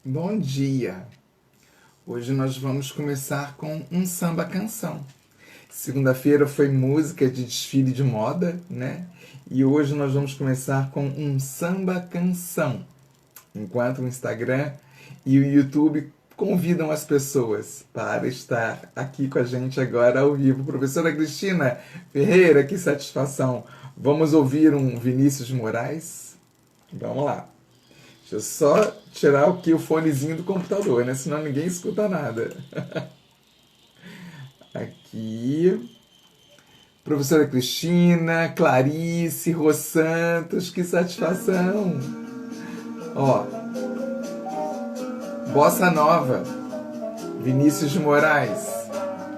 Bom dia! Hoje nós vamos começar com um samba canção. Segunda-feira foi música de desfile de moda, né? E hoje nós vamos começar com um samba canção. Enquanto o Instagram e o YouTube convidam as pessoas para estar aqui com a gente agora ao vivo. Professora Cristina Ferreira, que satisfação! Vamos ouvir um Vinícius de Moraes? Vamos lá! Deixa eu só tirar o fonezinho do computador, né? Senão ninguém escuta nada. Aqui. Professora Cristina, Clarice, Rô Santos, que satisfação! Ó, Bossa Nova, Vinícius de Moraes.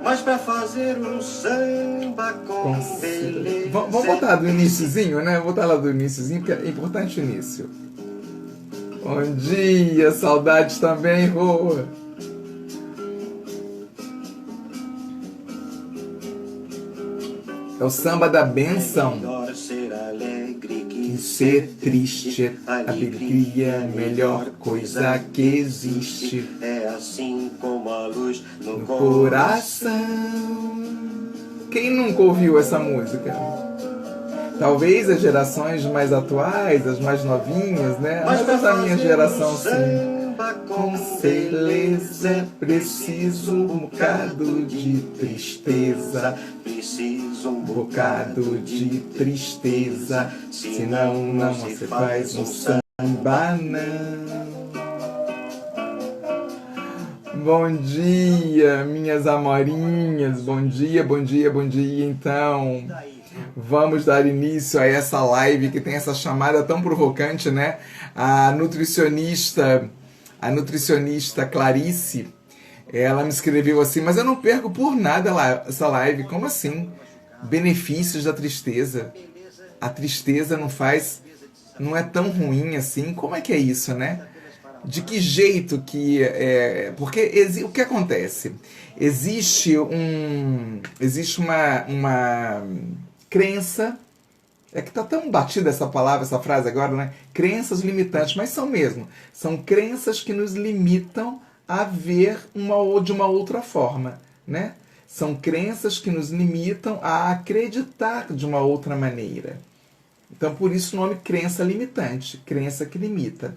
Mas pra fazer um samba com beleza. Vamos botar do iniciozinho, né? Vou botar lá do iniciozinho, porque é importante o início. Bom dia, saudades também, Rô. É o samba da benção. Melhor ser alegre Que ser triste, alegria é a melhor coisa que existe É assim como a luz no no coração. coração. Quem nunca ouviu essa música? Talvez as gerações mais atuais, as mais novinhas, né? Mas a minha geração, sim. Samba Com beleza é preciso um bocado de tristeza, preciso um bocado de tristeza, senão não se faz um samba não. Bom dia, minhas amorinhas, bom dia, bom dia, bom dia. Então, vamos dar início a essa live que tem essa chamada tão provocante, né? A nutricionista Clarice, ela me escreveu assim, mas eu não perco por nada essa live. Como assim? Benefícios da tristeza. A tristeza não é tão ruim assim. Como é que é isso, né? De que jeito que porque o que acontece? Existe uma crença. É que tá tão batida essa palavra, essa frase agora, né? Crenças limitantes, mas são mesmo. São crenças que nos limitam a ver de uma outra forma, né? São crenças que nos limitam a acreditar de uma outra maneira. Então, por isso o nome crença limitante, crença que limita.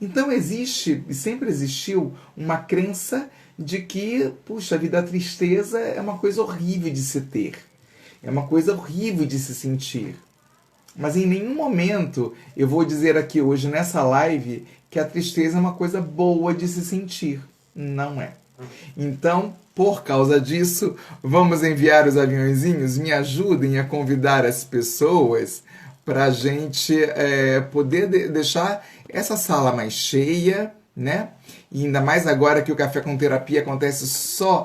Então, existe, e sempre existiu, uma crença de que, puxa, a vida, a tristeza é uma coisa horrível de se ter. É uma coisa horrível de se sentir. Mas em nenhum momento eu vou dizer aqui hoje nessa live que a tristeza é uma coisa boa de se sentir. Não é. Então, por causa disso, vamos enviar os aviãozinhos, me ajudem a convidar as pessoas para a gente poder deixar essa sala mais cheia, né? E ainda mais agora que o Café com Terapia acontece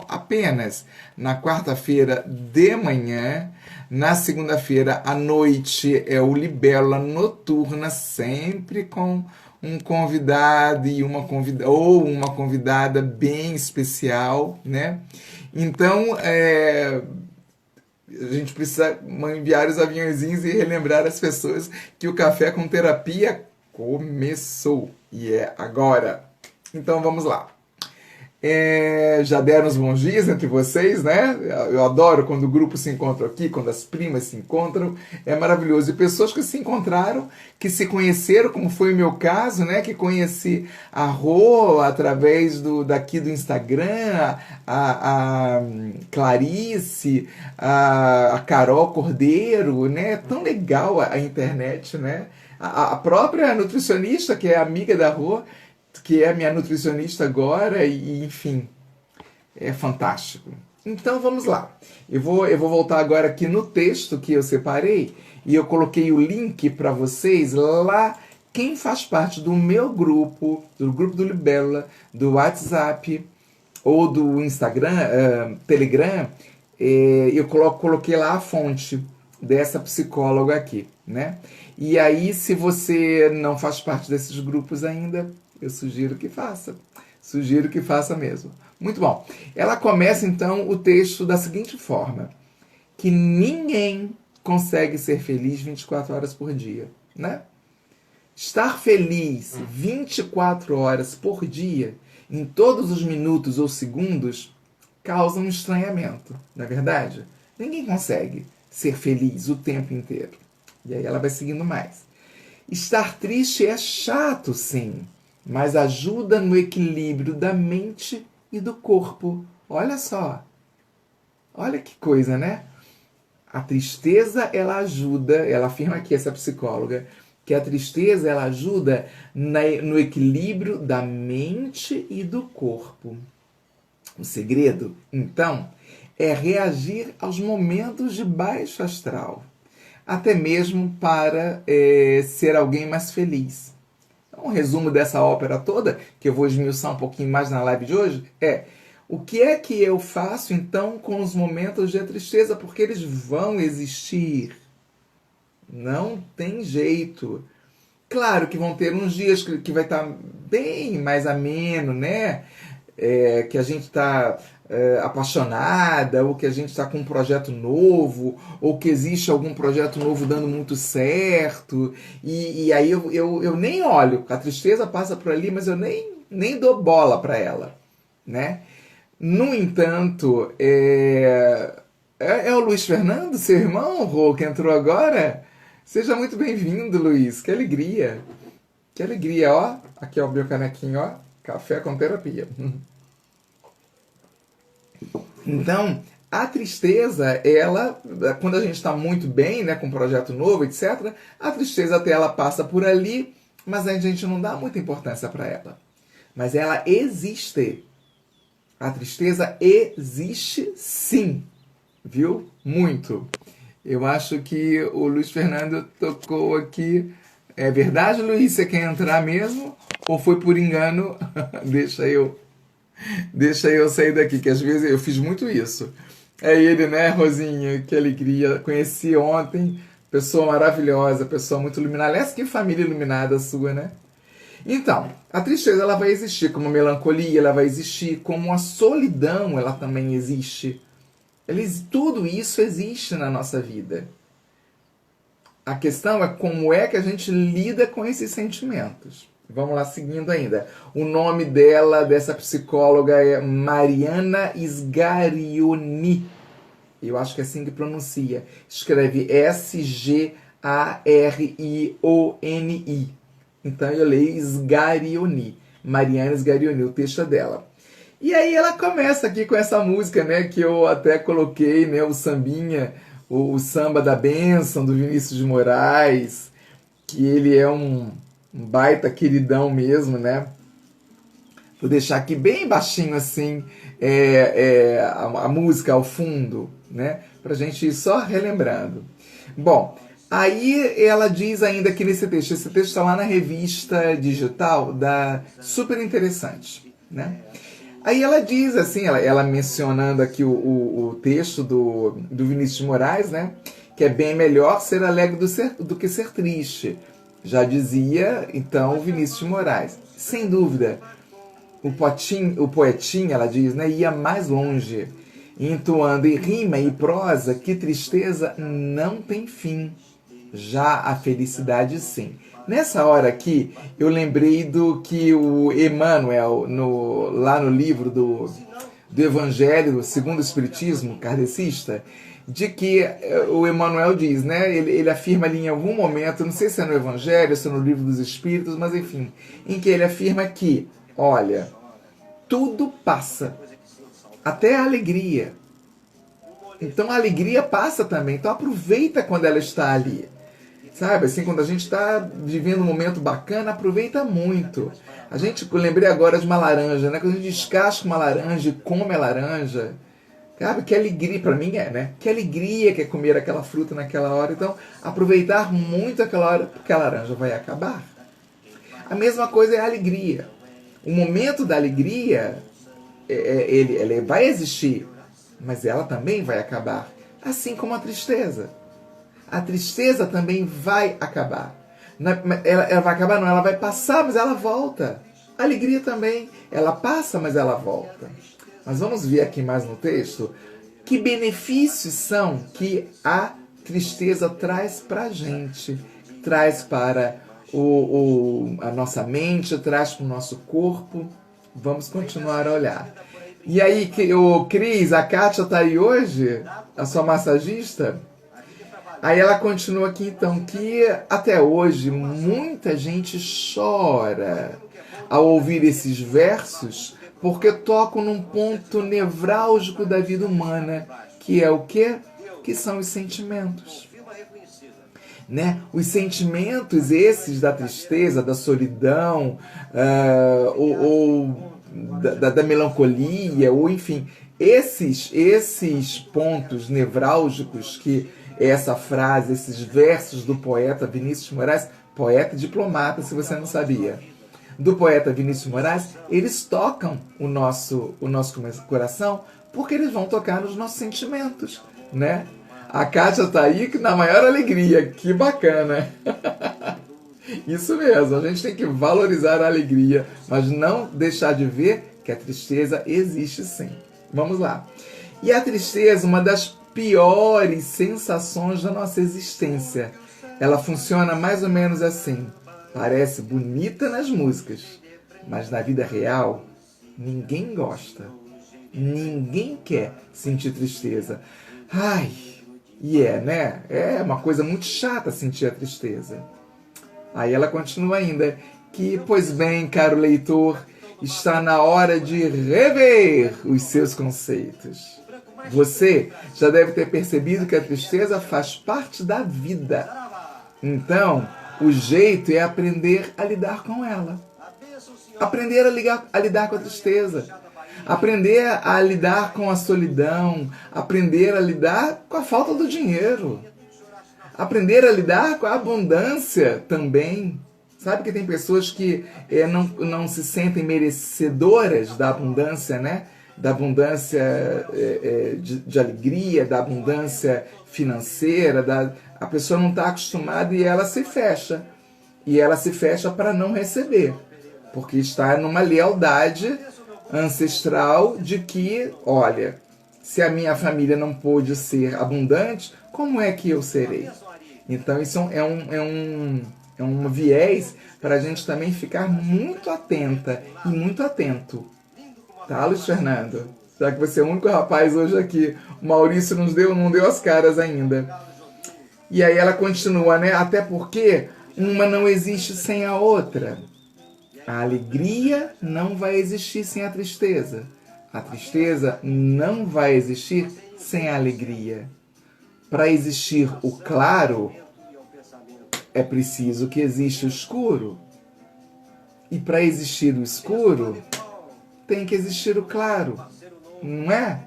apenas na quarta-feira de manhã. Na segunda-feira à noite é o Libélula Noturna, sempre com um convidado e uma convidada bem especial, né? Então, a gente precisa enviar os aviãozinhos e relembrar as pessoas que o Café com Terapia começou e é agora. Então vamos lá. Já deram os bons dias entre vocês, né? Eu adoro quando o grupo se encontra aqui, quando as primas se encontram, é maravilhoso. E pessoas que se encontraram, que se conheceram, como foi o meu caso, né? Que conheci a Rô através daqui do Instagram, a Clarice, a Carol Cordeiro, né? Tão legal a internet, né? A própria nutricionista, que é amiga da Rô, que é minha nutricionista agora, e enfim, é fantástico. Então vamos lá. Eu vou voltar agora aqui no texto que eu separei e eu coloquei o link para vocês lá. Quem faz parte do meu grupo, do grupo do Libélula, do WhatsApp ou do Instagram, Telegram, eu coloquei lá a fonte dessa psicóloga aqui, né? E aí, se você não faz parte desses grupos ainda, eu sugiro que faça. Sugiro que faça mesmo. Muito bom. Ela começa, então, o texto da seguinte forma. Que ninguém consegue ser feliz 24 horas por dia, né? Estar feliz 24 horas por dia, em todos os minutos ou segundos, causa um estranhamento, não é verdade? Ninguém consegue ser feliz o tempo inteiro. E aí ela vai seguindo mais. Estar triste é chato, sim, mas ajuda no equilíbrio da mente e do corpo. Olha só. Olha que coisa, né? A tristeza, ela ajuda, ela afirma aqui, essa psicóloga, que a tristeza, ela ajuda no equilíbrio da mente e do corpo. O segredo, então, é reagir aos momentos de baixo astral, até mesmo para ser alguém mais feliz. Então, um resumo dessa ópera toda, que eu vou esmiuçar um pouquinho mais na live de hoje, é: o que é que eu faço então com os momentos de tristeza? Porque eles vão existir. Não tem jeito. Claro que vão ter uns dias que vai estar bem mais ameno, né? Que a gente está apaixonada, ou que a gente está com um projeto novo, ou que existe algum projeto novo dando muito certo. E aí eu nem olho. A tristeza passa por ali, mas eu nem dou bola para ela, né? No entanto, é o Luiz Fernando, seu irmão, Rô, que entrou agora? Seja muito bem-vindo, Luiz. Que alegria. Que alegria, ó. Aqui, ó, o meu canequinho, ó. Café com terapia. Então, a tristeza, ela, quando a gente está muito bem, né, com um projeto novo, etc., a tristeza até ela passa por ali, mas a gente não dá muita importância para ela. Mas ela existe. A tristeza existe sim, viu? Muito. Eu acho que o Luiz Fernando tocou aqui. É verdade, Luiz? Você quer entrar mesmo? Ou foi por engano? Deixa eu sair daqui, que às vezes eu fiz muito isso. É ele, né, Rosinha? Que alegria. Conheci ontem. Pessoa maravilhosa, pessoa muito iluminada. Aliás, que família iluminada a sua, né? Então, a tristeza ela vai existir, como a melancolia ela vai existir, como a solidão ela também existe. Tudo isso existe na nossa vida. A questão é como é que a gente lida com esses sentimentos. Vamos lá, seguindo ainda. O nome dela, dessa psicóloga, é Mariana Sgarioni. Eu acho que é assim que pronuncia. Escreve Sgarioni. Então eu leio Sgarioni. Mariana Sgarioni, o texto é dela. E aí ela começa aqui com essa música, né, que eu até coloquei, né, o sambinha, o samba da bênção do Vinícius de Moraes, que ele é um baita queridão mesmo, né? Vou deixar aqui bem baixinho assim a música ao fundo, né, pra gente ir só relembrando. Bom, aí ela diz ainda que nesse texto, esse texto está lá na revista digital, super interessante, né? Aí ela diz assim, ela mencionando aqui o texto do Vinícius de Moraes, né? Que é bem melhor ser alegre do que ser triste. Já dizia, então, o Vinícius de Moraes. Sem dúvida, o poetinho, ela diz, né? Ia mais longe, entoando em rima e prosa que tristeza não tem fim. Já a felicidade, sim. Nessa hora aqui, eu lembrei do que o Emmanuel, lá no livro do Evangelho segundo o Espiritismo kardecista, de que o Emmanuel diz, né? Ele afirma ali em algum momento, não sei se é no Evangelho, se é no livro dos Espíritos, mas enfim, em que ele afirma que, olha, tudo passa, até a alegria. Então a alegria passa também, então aproveita quando ela está ali. Sabe, assim, quando a gente está vivendo um momento bacana, aproveita muito. Eu lembrei agora de uma laranja, né? Quando a gente descasca uma laranja e come a laranja, cara, que alegria, para mim né? Que alegria que é comer aquela fruta naquela hora. Então, aproveitar muito aquela hora, porque a laranja vai acabar. A mesma coisa é a alegria. O momento da alegria, ele vai existir, mas ela também vai acabar. Assim como a tristeza. A tristeza também vai acabar. Ela vai acabar, não, ela vai passar, mas ela volta. A alegria também, ela passa, mas ela volta. Mas vamos ver aqui mais no texto que benefícios são que a tristeza traz para a gente, traz para a nossa mente, traz para o nosso corpo. Vamos continuar a olhar. E aí, Cris, a Kátia está aí hoje? A sua massagista? Aí ela continua aqui então, que até hoje muita gente chora ao ouvir esses versos porque tocam num ponto nevrálgico da vida humana, que é o quê? Que são os sentimentos. Né? Os sentimentos esses da tristeza, da solidão, ou da melancolia, ou enfim, esses pontos nevrálgicos que essa frase, esses versos do poeta Vinícius de Moraes, poeta e diplomata, se você não sabia, do poeta Vinícius de Moraes, eles tocam o nosso coração, porque eles vão tocar nos nossos sentimentos, né? A Kátia tá aí na maior alegria, que bacana. Isso mesmo, a gente tem que valorizar a alegria, mas não deixar de ver que a tristeza existe sim. Vamos lá. E a tristeza, uma das piores sensações da nossa existência. Ela funciona mais ou menos assim. Parece bonita nas músicas, mas na vida real, ninguém gosta. Ninguém quer sentir tristeza. Ai, né? É uma coisa muito chata sentir a tristeza. Aí ela continua ainda, que, pois bem, caro leitor, está na hora de rever os seus conceitos. Você já deve ter percebido que a tristeza faz parte da vida. Então, o jeito é aprender a lidar com ela. Aprender a lidar com a tristeza. Aprender a lidar com a solidão. Aprender a lidar com a falta do dinheiro. Aprender a lidar com a abundância também. Sabe que tem pessoas que não se sentem merecedoras da abundância, né? Da abundância de alegria, da abundância financeira. A pessoa não está acostumada e ela se fecha. E ela se fecha para não receber. Porque está numa lealdade ancestral de que, olha, se a minha família não pôde ser abundante, como é que eu serei? Então isso é um viés para a gente também ficar muito atenta e muito atento. Tá, Luiz Fernando? Já que você é o único rapaz hoje aqui. O Maurício não deu as caras ainda. E aí ela continua, né? Até porque uma não existe sem a outra. A alegria não vai existir sem a tristeza. A tristeza não vai existir sem a alegria. Para existir o claro, é preciso que exista o escuro. E para existir o escuro, tem que existir o claro. Não é?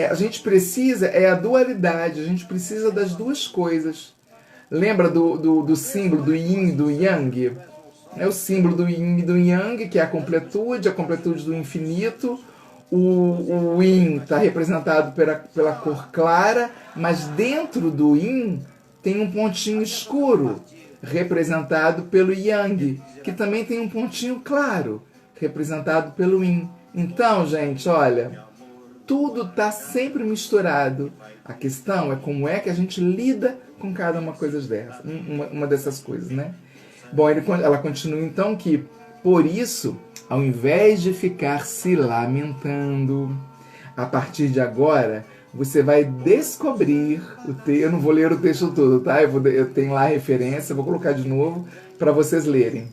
A gente precisa, a dualidade, a gente precisa das duas coisas. Lembra do símbolo do yin e do yang? É o símbolo do yin e do yang, que é a completude do infinito. O yin está representado pela cor clara, mas dentro do yin tem um pontinho escuro, representado pelo yang, que também tem um pontinho claro, representado pelo yin. Então, gente, olha, tudo está sempre misturado. A questão é como é que a gente lida com cada uma dessas coisas, né? Bom, ela continua então que, por isso, ao invés de ficar se lamentando, a partir de agora, você vai descobrir o texto. Eu não vou ler o texto todo, tá? Eu tenho lá a referência, vou colocar de novo para vocês lerem.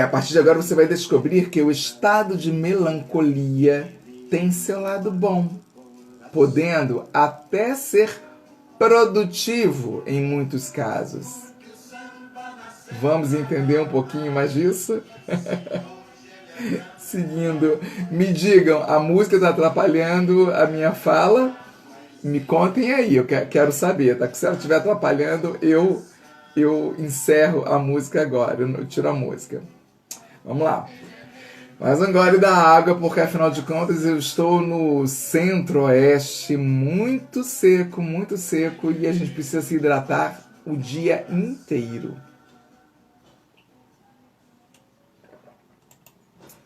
A partir de agora você vai descobrir que o estado de melancolia tem seu lado bom, podendo até ser produtivo em muitos casos. Vamos entender um pouquinho mais disso? Seguindo, me digam, a música está atrapalhando a minha fala? Me contem aí, eu quero saber, tá? Se ela estiver atrapalhando, eu encerro a música agora, eu tiro a música. Vamos lá. Mais um gole da água, porque afinal de contas eu estou no centro-oeste, muito seco, e a gente precisa se hidratar o dia inteiro.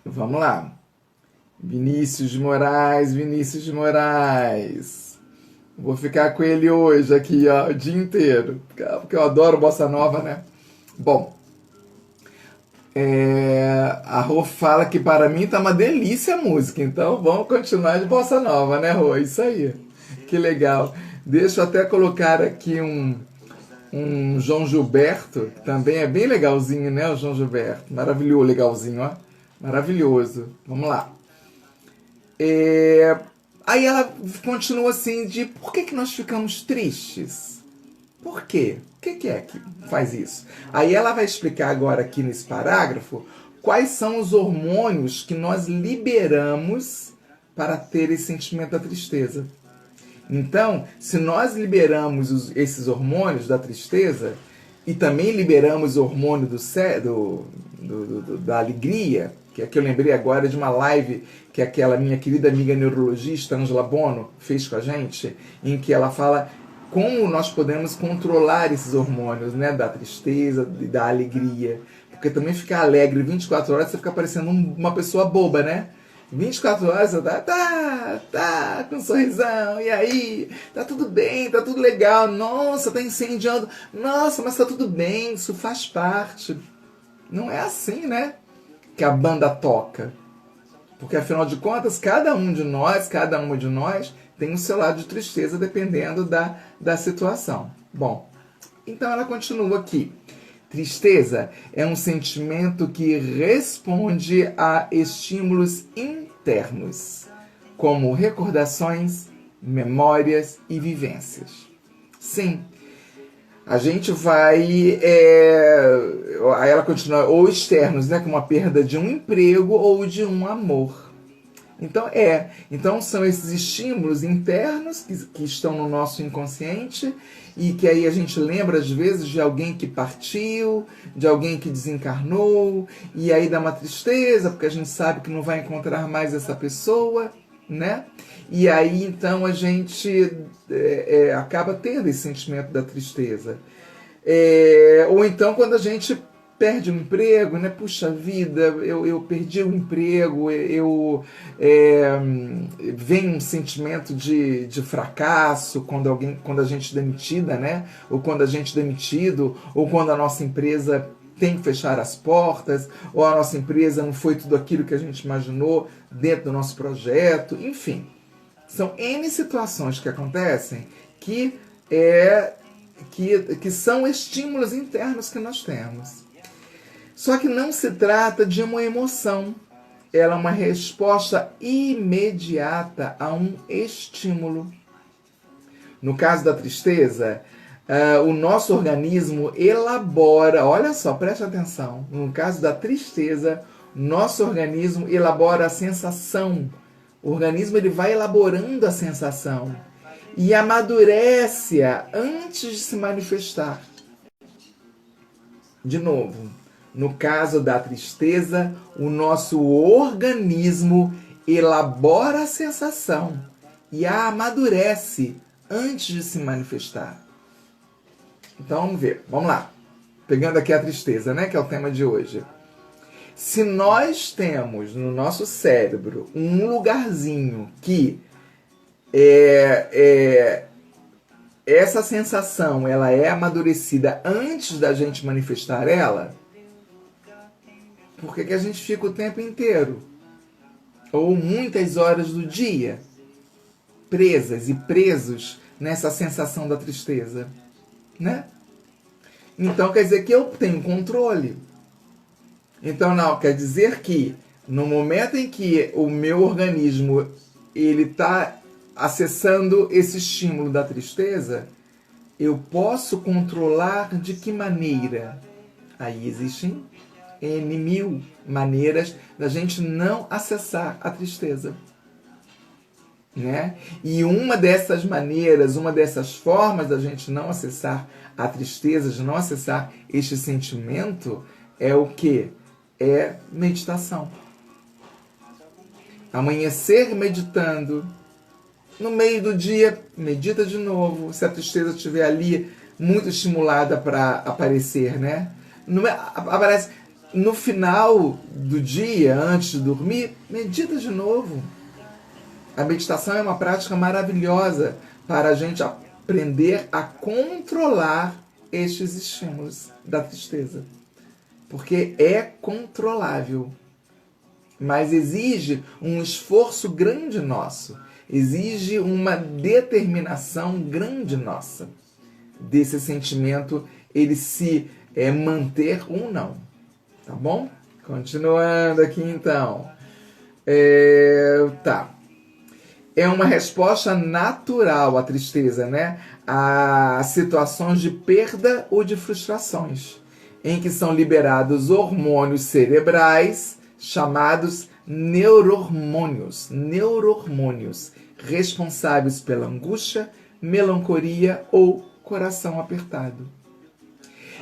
Vamos lá. Vinícius de Moraes. Vou ficar com ele hoje aqui, ó, o dia inteiro, porque eu adoro bossa nova, né? Bom, a Rô fala que para mim tá uma delícia a música, então vamos continuar de bossa nova, né, Rô? Isso aí, que legal. Deixa eu até colocar aqui um João Gilberto, que também é bem legalzinho, né, o João Gilberto? Maravilhoso, legalzinho, ó. Maravilhoso. Vamos lá. Aí ela continua assim de por que nós ficamos tristes? Por quê? O que é que faz isso? Aí ela vai explicar agora aqui nesse parágrafo quais são os hormônios que nós liberamos para ter esse sentimento da tristeza. Então, se nós liberamos esses hormônios da tristeza e também liberamos o hormônio da alegria, que é que eu lembrei agora de uma live que aquela minha querida amiga neurologista Angela Bono fez com a gente, em que ela fala como nós podemos controlar esses hormônios, né, da tristeza e da alegria. Porque também ficar alegre 24 horas, você fica parecendo uma pessoa boba, né? 24 horas você tá com um sorrisão, e aí? Tá tudo bem, tá tudo legal, nossa, tá incendiando, nossa, mas tá tudo bem, isso faz parte. Não é assim, né, que a banda toca. Porque afinal de contas, cada uma de nós tem o seu lado de tristeza dependendo da situação. Bom, então ela continua aqui. Tristeza é um sentimento que responde a estímulos internos, como recordações, memórias e vivências. Sim, a gente vai... Aí ela continua, ou externos, né, como a perda de um emprego ou de um amor. Então são esses estímulos internos que estão no nosso inconsciente e que aí a gente lembra às vezes de alguém que partiu, de alguém que desencarnou, e aí dá uma tristeza porque a gente sabe que não vai encontrar mais essa pessoa, né? E aí então a gente acaba tendo esse sentimento da tristeza. Ou então quando a gente perde um emprego, né? Puxa vida, eu perdi o emprego, vem um sentimento de fracasso quando a gente é demitida, né? Ou quando a gente é demitido, ou quando a nossa empresa tem que fechar as portas, ou a nossa empresa não foi tudo aquilo que a gente imaginou dentro do nosso projeto, enfim. São N situações que acontecem que são estímulos internos que nós temos. Só que não se trata de uma emoção. Ela é uma resposta imediata a um estímulo. No caso da tristeza, o nosso organismo elabora, olha só, preste atenção. No caso da tristeza, nosso organismo elabora a sensação. O organismo ele vai elaborando a sensação e amadurece-a antes de se manifestar. De novo, no caso da tristeza, o nosso organismo elabora a sensação e a amadurece antes de se manifestar. Então vamos ver, vamos lá. Pegando aqui a tristeza, né, que é o tema de hoje. Se nós temos no nosso cérebro um lugarzinho que essa sensação ela é amadurecida antes da gente manifestar ela, por que a gente fica o tempo inteiro, ou muitas horas do dia, presas e presos nessa sensação da tristeza, né? Então quer dizer que eu tenho controle. Então não, quer dizer que no momento em que o meu organismo ele está acessando esse estímulo da tristeza, eu posso controlar de que maneira? Aí existem N mil maneiras da gente não acessar a tristeza, né? E uma dessas maneiras, uma dessas formas da gente não acessar a tristeza, de não acessar este sentimento, é o quê? É meditação. Amanhecer meditando. No meio do dia, medita de novo. Se a tristeza estiver ali muito estimulada para aparecer, né? Aparece no final do dia, antes de dormir, medita de novo. A meditação é uma prática maravilhosa para a gente aprender a controlar estes estímulos da tristeza. Porque é controlável, mas exige um esforço grande nosso, exige uma determinação grande nossa, desse sentimento ele se manter ou não. Tá bom? Continuando aqui então. Tá. É uma resposta natural à tristeza, né? A situações de perda ou de frustrações, em que são liberados hormônios cerebrais chamados neurohormônios, responsáveis pela angústia, melancolia ou coração apertado.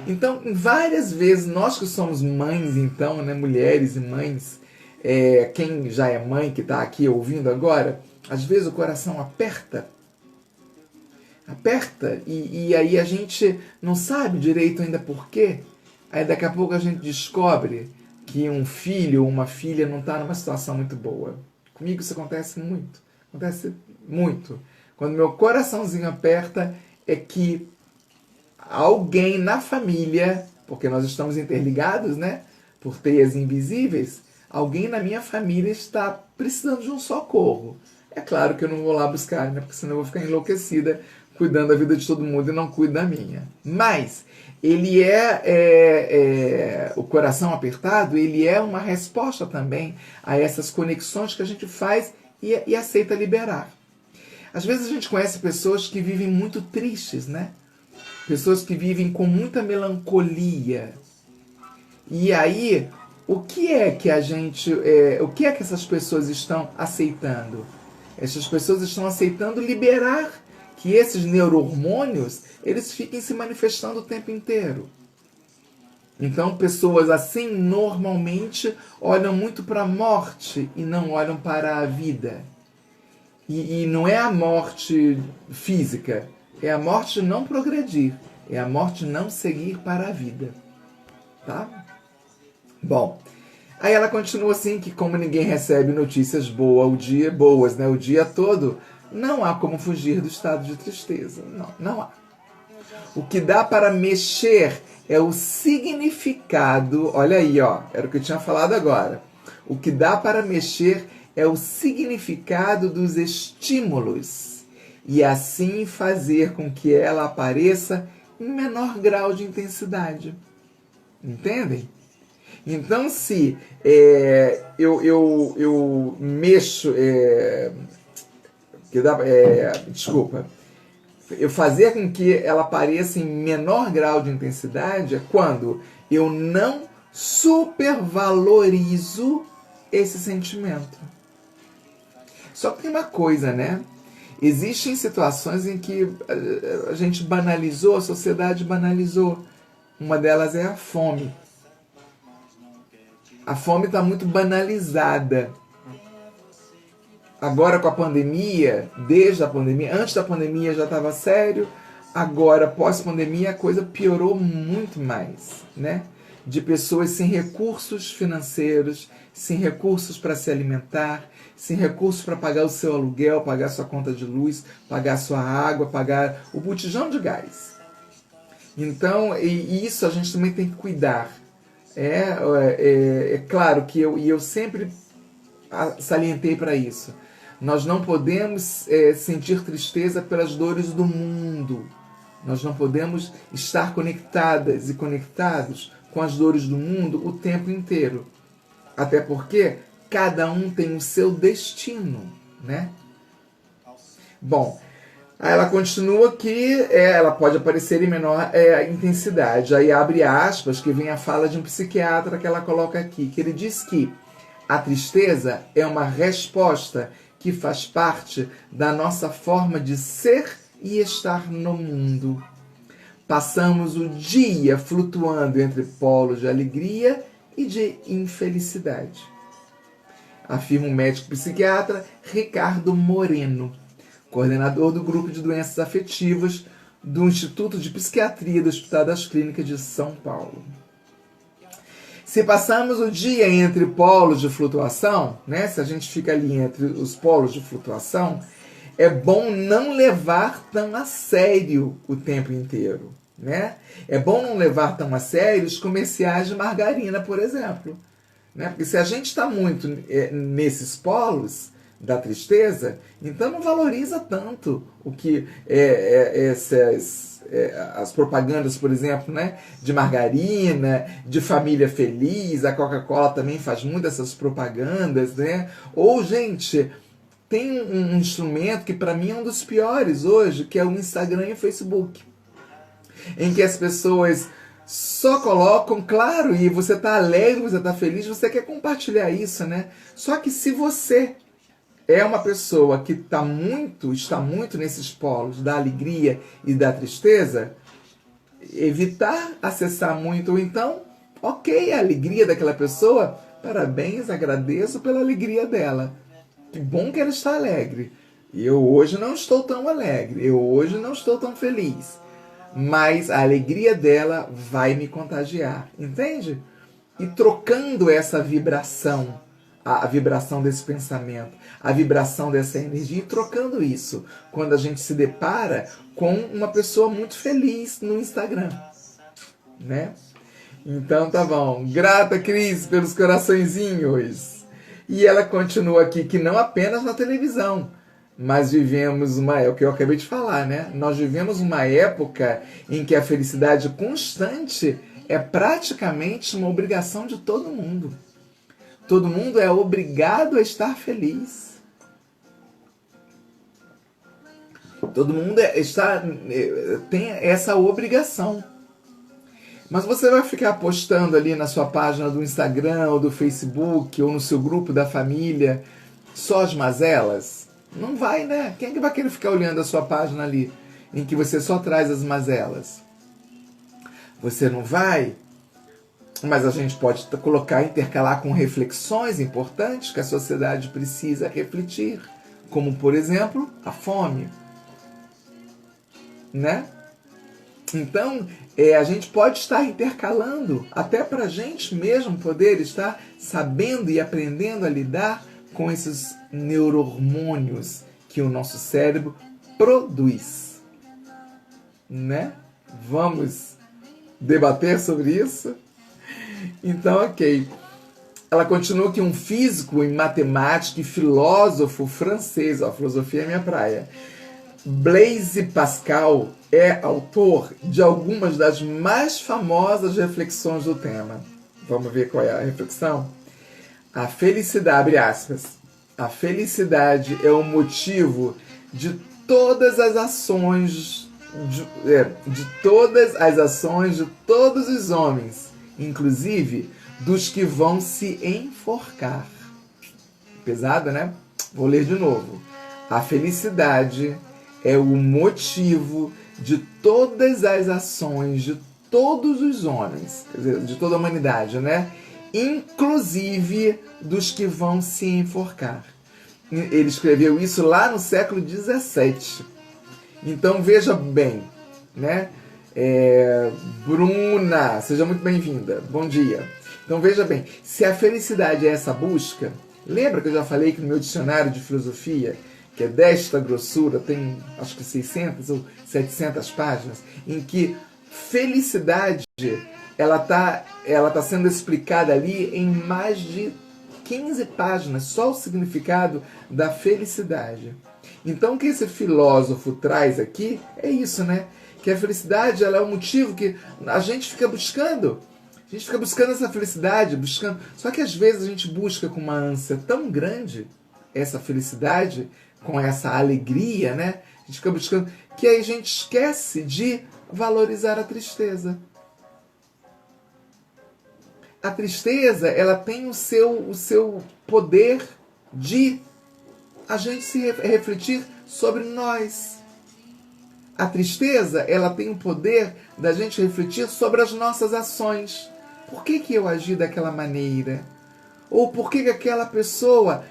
Então, várias vezes, nós que somos mães, então, né, mulheres e mães, quem já é mãe que está aqui ouvindo agora, às vezes o coração aperta, e aí a gente não sabe direito ainda por quê. Aí daqui a pouco a gente descobre que um filho ou uma filha não está numa situação muito boa. Comigo isso acontece muito. Quando meu coraçãozinho aperta, é que alguém na família, porque nós estamos interligados, né, por teias invisíveis, alguém na minha família está precisando de um socorro. É claro que eu não vou lá buscar, né, porque senão eu vou ficar enlouquecida cuidando da vida de todo mundo e não cuido da minha. Mas ele o coração apertado, ele é uma resposta também a essas conexões que a gente faz e aceita liberar. Às vezes a gente conhece pessoas que vivem muito tristes, né? Pessoas que vivem com muita melancolia. E aí, o que é que essas pessoas estão aceitando? Essas pessoas estão aceitando liberar que esses neurohormônios, eles fiquem se manifestando o tempo inteiro. Então, pessoas assim normalmente olham muito para a morte e não olham para a vida. E não é a morte física, é a morte de não progredir, é a morte de não seguir para a vida. Tá? Bom, aí ela continua assim, que como ninguém recebe notícias boas o dia todo, não há como fugir do estado de tristeza. Não há. O que dá para mexer é o significado, olha aí, ó, era o que eu tinha falado agora. O que dá para mexer é o significado dos estímulos e assim fazer com que ela apareça em menor grau de intensidade. Entendem? Então, se eu mexo... eu fazer com que ela apareça em menor grau de intensidade é quando eu não supervalorizo esse sentimento. Só que tem uma coisa, né? Existem situações em que a gente banalizou, a sociedade banalizou. Uma delas é a fome. A fome está muito banalizada. Agora com a pandemia, desde a pandemia, antes da pandemia já estava sério, agora pós-pandemia a coisa piorou muito mais, né? De pessoas sem recursos financeiros, sem recursos para se alimentar, sem recursos para pagar o seu aluguel, pagar sua conta de luz, pagar sua água, pagar o botijão de gás. Então, e isso a gente também tem que cuidar. É claro que eu sempre salientei para isso. Nós não podemos sentir tristeza pelas dores do mundo. Nós não podemos estar conectadas e conectados com as dores do mundo o tempo inteiro. Até porque cada um tem o seu destino, né? Bom, aí ela continua que ela pode aparecer em menor intensidade. Aí abre aspas, que vem a fala de um psiquiatra que ela coloca aqui, que ele diz que a tristeza é uma resposta que faz parte da nossa forma de ser e estar no mundo. Passamos o dia flutuando entre polos de alegria e de infelicidade, afirma o médico psiquiatra Ricardo Moreno, coordenador do grupo de doenças afetivas do Instituto de Psiquiatria do Hospital das Clínicas de São Paulo. Se passamos o dia entre polos de flutuação, né, se a gente fica ali entre os polos de flutuação, é bom não levar tão a sério o tempo inteiro. né? É bom não levar tão a sério os comerciais de margarina, por exemplo, né? Porque se a gente está muito nesses polos da tristeza, então não valoriza tanto o que as propagandas, por exemplo, né, de margarina, de família feliz. A Coca-Cola também faz muito essas propagandas, né? Ou, gente, tem um instrumento que para mim é um dos piores hoje, que é o Instagram e o Facebook, em que as pessoas só colocam, claro, e você está alegre, você está feliz, você quer compartilhar isso, né? Só que se você é uma pessoa que está muito nesses polos da alegria e da tristeza, evitar acessar muito, ou então, ok, a alegria daquela pessoa, parabéns, agradeço pela alegria dela. Que bom que ela está alegre. E eu hoje não estou tão alegre, eu hoje não estou tão feliz. Mas a alegria dela vai me contagiar, entende? E trocando essa vibração, a vibração desse pensamento, a vibração dessa energia, e trocando isso quando a gente se depara com uma pessoa muito feliz no Instagram, né? Então tá bom. Grata, Cris, pelos coraçõezinhos. E ela continua aqui que não apenas na televisão, mas vivemos é o que eu acabei de falar, né? Nós vivemos uma época em que a felicidade constante é praticamente uma obrigação de todo mundo. Todo mundo é obrigado a estar feliz. Todo mundo tem essa obrigação. Mas você vai ficar postando ali na sua página do Instagram ou do Facebook ou no seu grupo da família só as mazelas? Não vai, né? Quem é que vai querer ficar olhando a sua página ali em que você só traz as mazelas? Você não vai? Mas a gente pode colocar, intercalar com reflexões importantes que a sociedade precisa refletir, como, por exemplo, a fome, né? Então, a gente pode estar intercalando, até para a gente mesmo poder estar sabendo e aprendendo a lidar com esses neurohormônios que o nosso cérebro produz, né? Vamos debater sobre isso? Então, ok. Ela continua que um físico e matemático e filósofo francês, a filosofia é minha praia, Blaise Pascal, é autor de algumas das mais famosas reflexões do tema. Vamos ver qual é a reflexão? A felicidade, abre aspas, a felicidade é o motivo de todas as ações de todas as ações de todos os homens, inclusive dos que vão se enforcar. Pesada, né? Vou ler de novo. A felicidade é o motivo de todas as ações de todos os homens, quer dizer, de toda a humanidade, né? Inclusive dos que vão se enforcar. Ele escreveu isso lá no século XVII. Então veja bem, né? Bruna, seja muito bem-vinda. Bom dia. Então veja bem, se a felicidade é essa busca, lembra que eu já falei que no meu dicionário de filosofia, que é desta grossura, tem acho que 600 ou 700 páginas, em que felicidade ela tá sendo explicada ali em mais de 15 páginas, só o significado da felicidade. Então o que esse filósofo traz aqui é isso, né? Que a felicidade ela é o motivo que a gente fica buscando. A gente fica buscando essa felicidade, buscando. Só que às vezes a gente busca com uma ânsia tão grande essa felicidade, com essa alegria, né? A gente fica buscando, que aí a gente esquece de valorizar a tristeza. A tristeza, ela tem o seu poder de a gente se refletir sobre nós. A tristeza, ela tem o poder da gente refletir sobre as nossas ações. Por que eu agi daquela maneira? Ou por que aquela pessoa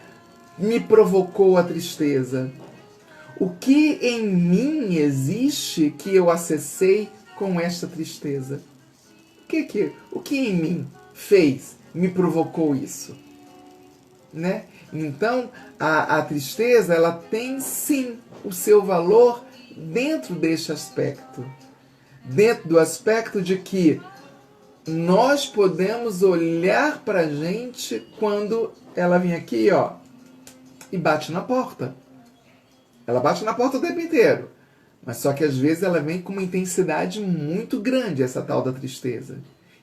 me provocou a tristeza? O que em mim existe que eu acessei com esta tristeza? O que em mim me provocou isso? Né? Então, a tristeza, ela tem sim o seu valor dentro deste aspecto. dentro do aspecto de que nós podemos olhar pra gente quando ela vem aqui, ó, e bate na porta. Ela bate na porta o tempo inteiro. Mas só que às vezes ela vem com uma intensidade muito grande, essa tal da tristeza.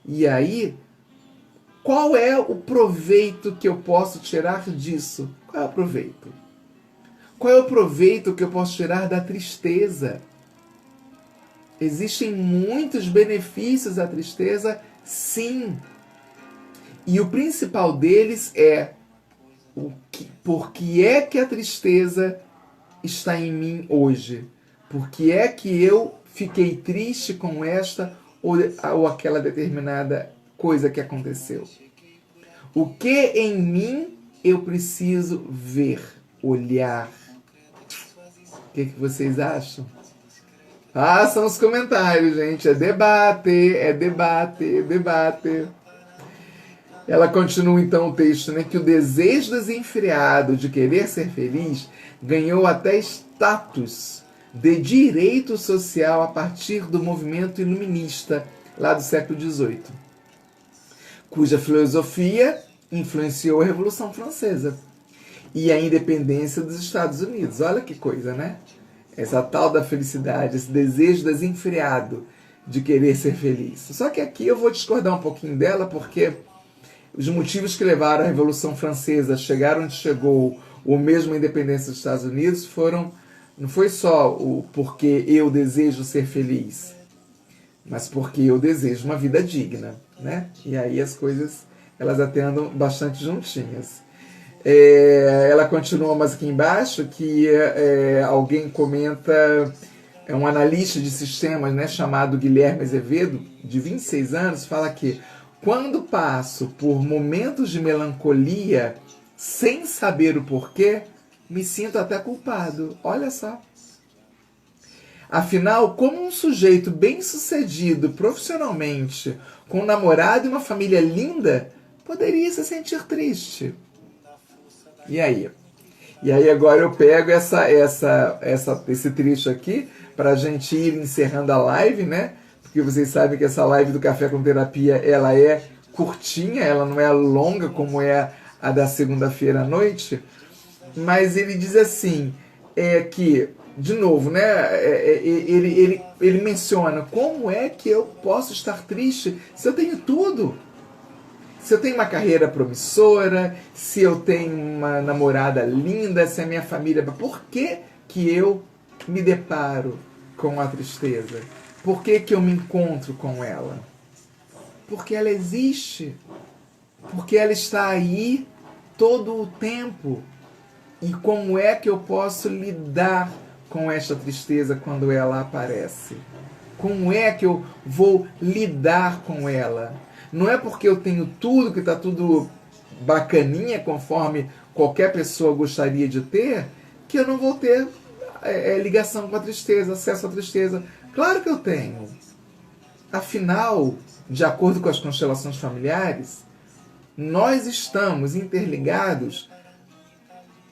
E aí, qual é o proveito que eu posso tirar disso? Qual é o proveito? Qual é o proveito que eu posso tirar da tristeza? Existem muitos benefícios à tristeza, sim. E o principal deles é por que é que a tristeza está em mim hoje? Por que é que eu fiquei triste com esta ou aquela determinada coisa que aconteceu? O que em mim eu preciso ver, olhar? O que vocês acham? Façam os comentários, gente. É debate, é debate, é debate. Ela continua então o texto, né? Que o desejo desenfreado de querer ser feliz ganhou até status de direito social a partir do movimento iluminista lá do século XVIII, cuja filosofia influenciou a Revolução Francesa e a independência dos Estados Unidos. Olha que coisa, né? Essa tal da felicidade, esse desejo desenfreado de querer ser feliz. Só que aqui eu vou discordar um pouquinho dela, porque os motivos que levaram a Revolução Francesa a chegar onde chegou, ou mesmo a independência dos Estados Unidos, não foi só o porque eu desejo ser feliz, mas porque eu desejo uma vida digna, né? E aí as coisas, elas até andam bastante juntinhas. Ela continua mais aqui embaixo, que alguém comenta, um analista de sistemas, né, chamado Guilherme Azevedo, de 26 anos, fala que quando passo por momentos de melancolia, sem saber o porquê, me sinto até culpado. Olha só. Afinal, como um sujeito bem-sucedido profissionalmente, com um namorado e uma família linda, poderia se sentir triste? E aí? E aí agora eu pego esse trecho aqui para a gente ir encerrando a live, né? Porque vocês sabem que essa live do Café com Terapia, ela é curtinha, ela não é longa como é a da segunda-feira à noite. Mas ele diz assim, que, de novo, né, ele menciona como é que eu posso estar triste se eu tenho tudo. Se eu tenho uma carreira promissora, se eu tenho uma namorada linda, se a minha família... Por que eu me deparo com a tristeza? Por que eu me encontro com ela? Porque ela existe. Porque ela está aí todo o tempo. E como é que eu posso lidar com esta tristeza quando ela aparece? Como é que eu vou lidar com ela? Não é porque eu tenho tudo, que está tudo bacaninha, conforme qualquer pessoa gostaria de ter, que eu não vou ter ligação com a tristeza, acesso à tristeza. Claro que eu tenho. Afinal, de acordo com as constelações familiares, nós estamos interligados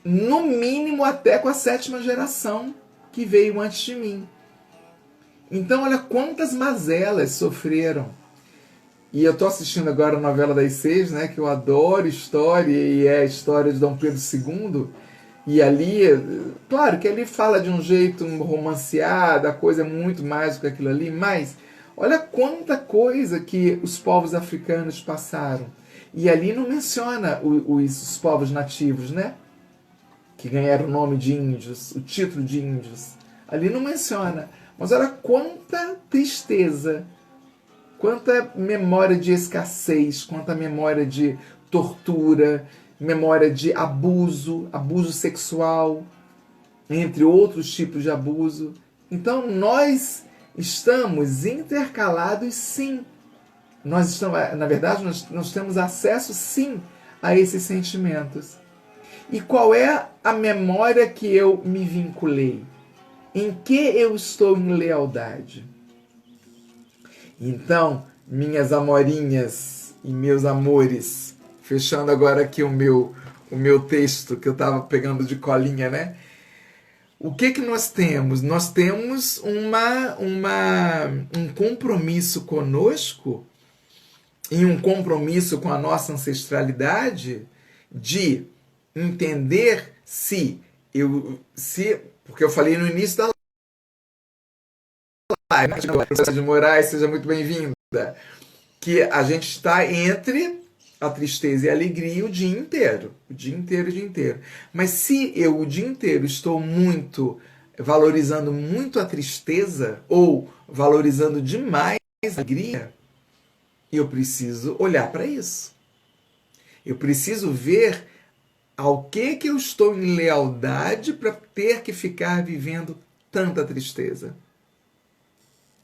no mínimo até com a 7ª geração que veio antes de mim. Então, olha quantas mazelas sofreram. E eu estou assistindo agora a novela das 6, né, que eu adoro história, e é a história de Dom Pedro II. E ali, claro que ali fala de um jeito romanceado, a coisa é muito mais do que aquilo ali, mas olha quanta coisa que os povos africanos passaram. E ali não menciona os povos nativos, né? Que ganharam o nome de índios, o título de índios. Ali não menciona. Mas olha quanta tristeza, quanta memória de escassez, quanta memória de tortura, memória de abuso, abuso sexual, entre outros tipos de abuso. Então nós estamos intercalados, sim. Nós estamos, na verdade, nós temos acesso, sim, a esses sentimentos. E qual é a memória que eu me vinculei? Em que eu estou em lealdade? Então, minhas amorinhas e meus amores, fechando agora aqui o meu texto que eu estava pegando de colinha, né? o que que nós temos? Nós temos um compromisso conosco e um compromisso com a nossa ancestralidade de entender porque eu falei no início da live, né? Professora de Moraes, seja muito bem-vinda, que a gente está entre a tristeza e a alegria o dia inteiro. O dia inteiro, o dia inteiro. Mas se eu o dia inteiro estou valorizando muito a tristeza ou valorizando demais a alegria, eu preciso olhar para isso. Eu preciso ver ao que eu estou em lealdade para ter que ficar vivendo tanta tristeza.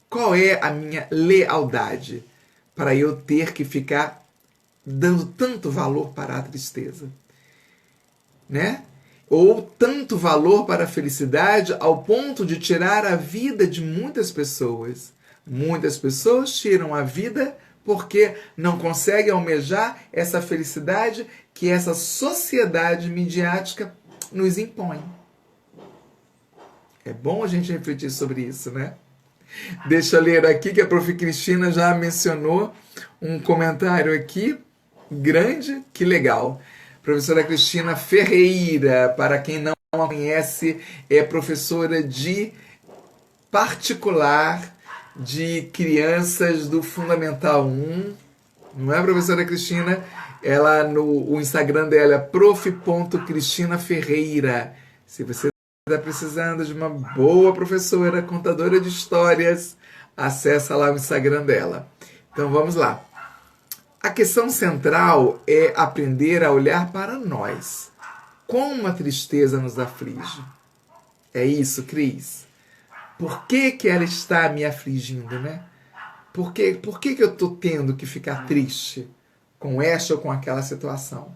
Qual é a minha lealdade para eu ter que ficar dando tanto valor para a tristeza, né? Ou tanto valor para a felicidade ao ponto de tirar a vida de muitas pessoas. Muitas pessoas tiram a vida porque não conseguem almejar essa felicidade que essa sociedade midiática nos impõe. É bom a gente refletir sobre isso, né? Deixa eu ler aqui que a Prof. Cristina já mencionou um comentário aqui grande, que legal. Professora Cristina Ferreira, para quem não a conhece, é professora de particular de crianças do Fundamental 1. Não é, professora Cristina? O Instagram dela é prof.cristinaferreira. Se você está precisando de uma boa professora, contadora de histórias, acessa lá o Instagram dela. Então vamos lá. A questão central é aprender a olhar para nós. Como a tristeza nos aflige. É isso, Cris? Por que ela está me afligindo, né? Por que eu estou tendo que ficar triste com esta ou com aquela situação?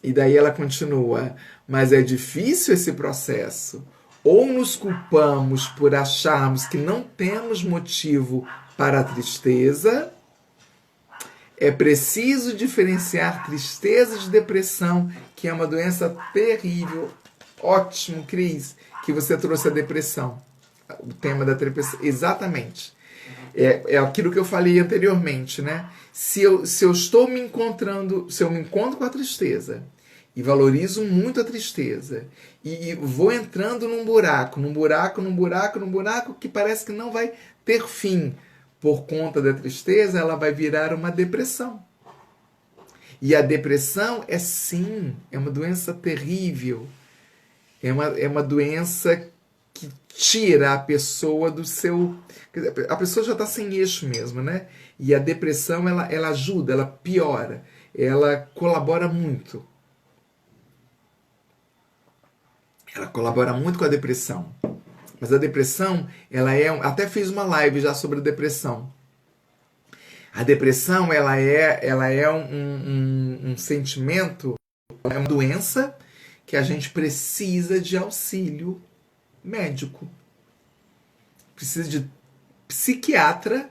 E daí ela continua, mas é difícil esse processo. Ou nos culpamos por acharmos que não temos motivo para a tristeza. É preciso diferenciar tristeza de depressão, que é uma doença terrível. Ótimo, Cris, que você trouxe a depressão. O tema da depressão. Exatamente. É aquilo que eu falei anteriormente, né? Se eu estou me encontrando, se eu me encontro com a tristeza e valorizo muito a tristeza e vou entrando num buraco que parece que não vai ter fim por conta da tristeza, ela vai virar uma depressão. E a depressão é uma doença terrível. É uma doença que tira a pessoa do seu... A pessoa já está sem eixo mesmo, né? E a depressão, ela ajuda, ela piora, ela colabora muito. Ela colabora muito com a depressão. Mas a depressão, até fiz uma live já sobre a depressão. A depressão, ela é um sentimento, é uma doença que a gente precisa de auxílio médico. Precisa de psiquiatra,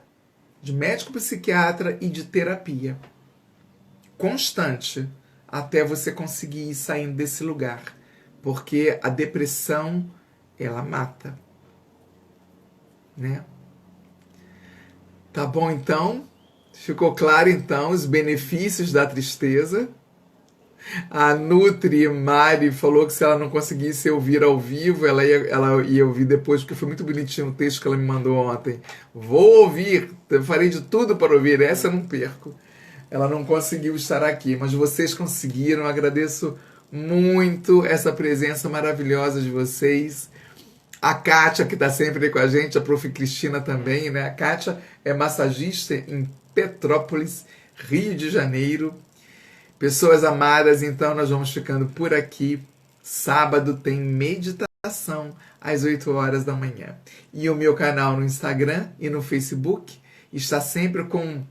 de médico psiquiatra e de terapia constante até você conseguir ir saindo desse lugar. Porque a depressão, ela mata. Né? Tá bom, então? Ficou claro, então, os benefícios da tristeza. A Nutri Mari falou que se ela não conseguisse ouvir ao vivo, ela ia ouvir depois, porque foi muito bonitinho o texto que ela me mandou ontem. Vou ouvir, eu farei de tudo para ouvir, essa eu não perco. Ela não conseguiu estar aqui, mas vocês conseguiram, eu agradeço muito essa presença maravilhosa de vocês. A Kátia, que está sempre aí com a gente, a Prof. Cristina também, né? A Kátia é massagista em Petrópolis, Rio de Janeiro. Pessoas amadas, então nós vamos ficando por aqui. Sábado tem meditação às 8 horas da manhã. E o meu canal no Instagram e no Facebook está sempre com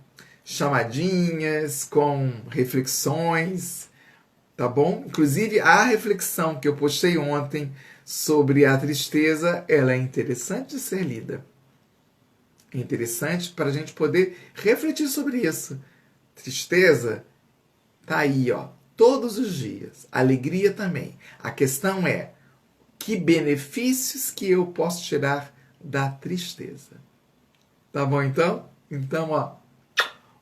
chamadinhas, com reflexões, tá bom? Inclusive a reflexão que eu postei ontem sobre a tristeza, ela é interessante de ser lida. É interessante para a gente poder refletir sobre isso. Tristeza tá aí, ó, todos os dias. Alegria também. A questão é Que benefícios que eu posso tirar da tristeza? Tá bom, então? Então, ó,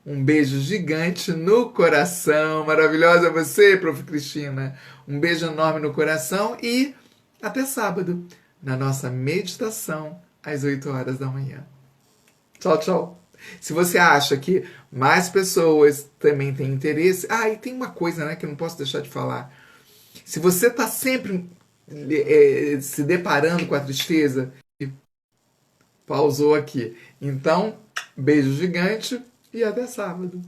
um beijo gigante no coração. Maravilhosa você, Prof. Cristina. Um beijo enorme no coração e até sábado, na nossa meditação, às 8 horas da manhã. Tchau, tchau. Se você acha que mais pessoas também têm interesse... e tem uma coisa, né, que eu não posso deixar de falar. Se você está sempre se deparando com a tristeza, pausou aqui. Então, beijo gigante e até sábado.